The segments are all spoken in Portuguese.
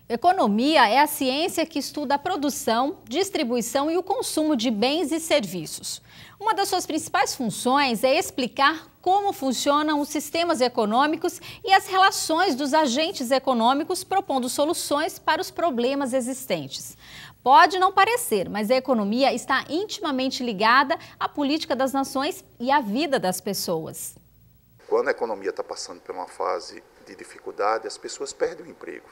Economia é a ciência que estuda a produção, distribuição e o consumo de bens e serviços. Uma das suas principais funções é explicar como funcionam os sistemas econômicos e as relações dos agentes econômicos, propondo soluções para os problemas existentes. Pode não parecer, mas a economia está intimamente ligada à política das nações e à vida das pessoas. Quando a economia está passando por uma fase de dificuldade, as pessoas perdem o emprego.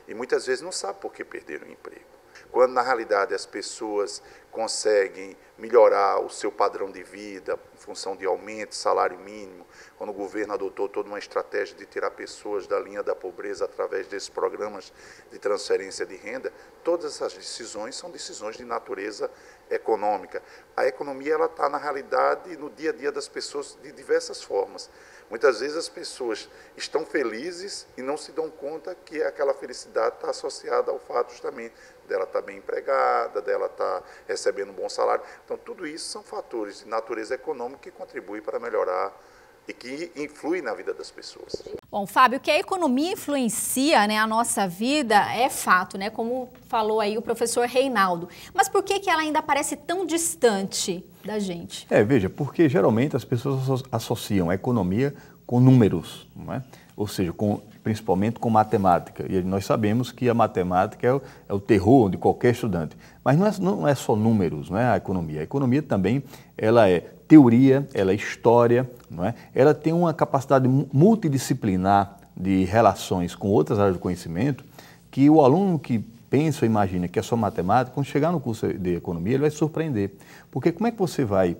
E muitas vezes não sabem por que perderam o emprego. Quando, na realidade, as pessoas conseguem melhorar o seu padrão de vida em função de aumento de salário mínimo, quando o governo adotou toda uma estratégia de tirar pessoas da linha da pobreza através desses programas de transferência de renda, todas essas decisões são decisões de natureza econômica. A economia está, na realidade, no dia a dia das pessoas de diversas formas. Muitas vezes as pessoas estão felizes e não se dão conta que aquela felicidade está associada ao fato justamente dela estar bem empregada, dela estar recebendo um bom salário. Então, tudo isso são fatores de natureza econômica que contribuem para melhorar e que influem na vida das pessoas. Bom, Fábio, que a economia influencia, a nossa vida é fato, como falou aí o professor Reinaldo. Mas por que ela ainda parece tão distante da gente? Veja, porque geralmente as pessoas associam a economia com números, não é? Ou seja, principalmente com matemática. E nós sabemos que a matemática é o terror de qualquer estudante. Mas não é só números, não é a economia. A economia também ela é teoria, ela é história, não é? Ela tem uma capacidade multidisciplinar de relações com outras áreas do conhecimento que o aluno que pensa ou imagina que é só matemática, quando chegar no curso de economia, ele vai se surpreender. Porque como é que você vai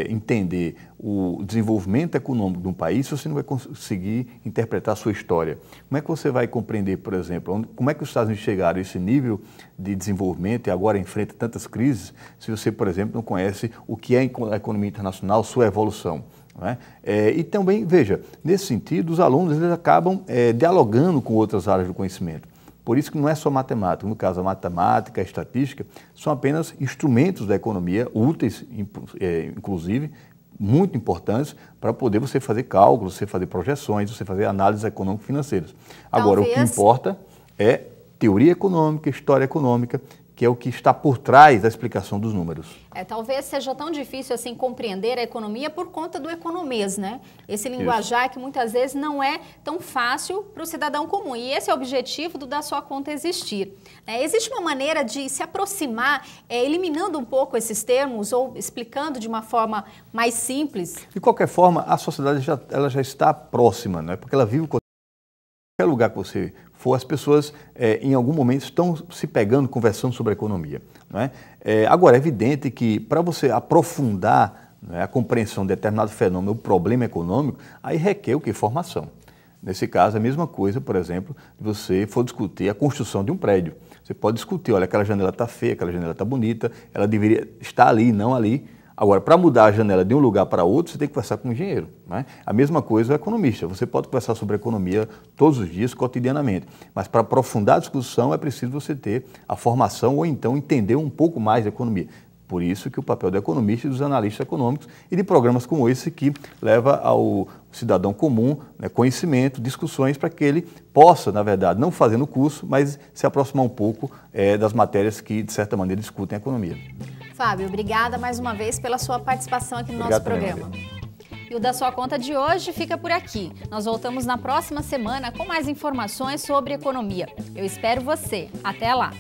entender o desenvolvimento econômico de um país se você não vai conseguir interpretar a sua história? Como é que você vai compreender, por exemplo, como é que os Estados Unidos chegaram a esse nível de desenvolvimento e agora enfrenta tantas crises, se você, por exemplo, não conhece o que é a economia internacional, sua evolução? Não é? E também, veja, nesse sentido, os alunos eles acabam dialogando com outras áreas do conhecimento. Por isso que não é só matemática, no caso a matemática, a estatística, são apenas instrumentos da economia, úteis, inclusive, muito importantes para poder você fazer cálculos, você fazer projeções, você fazer análises econômico-financeiras. Agora, o que importa é teoria econômica, história econômica, que é o que está por trás da explicação dos números. Talvez seja tão difícil assim compreender a economia por conta do economês, Esse linguajar que muitas vezes não é tão fácil para o cidadão comum. E esse é o objetivo do Da Sua Conta Existir. Existe uma maneira de se aproximar, eliminando um pouco esses termos ou explicando de uma forma mais simples? De qualquer forma, a sociedade ela já está próxima, porque ela vive qualquer lugar que você for, as pessoas em algum momento estão se pegando, conversando sobre a economia. Agora, é evidente que para você aprofundar a compreensão de determinado fenômeno, o problema econômico, aí requer o que? Formação. Nesse caso, a mesma coisa, por exemplo, se você for discutir a construção de um prédio. Você pode discutir, olha, aquela janela está feia, aquela janela está bonita, ela deveria estar ali, não ali. Agora, para mudar a janela de um lugar para outro, você tem que conversar com um engenheiro. A mesma coisa o economista. Você pode conversar sobre economia todos os dias, cotidianamente. Mas para aprofundar a discussão é preciso você ter a formação ou então entender um pouco mais da economia. Por isso que o papel do economista e dos analistas econômicos e de programas como esse que leva ao cidadão comum conhecimento, discussões para que ele possa, na verdade, não fazer no curso, mas se aproximar um pouco das matérias que, de certa maneira, discutem a economia. Fábio, obrigada mais uma vez pela sua participação aqui no nosso programa. E o Da Sua Conta de hoje fica por aqui. Nós voltamos na próxima semana com mais informações sobre economia. Eu espero você. Até lá!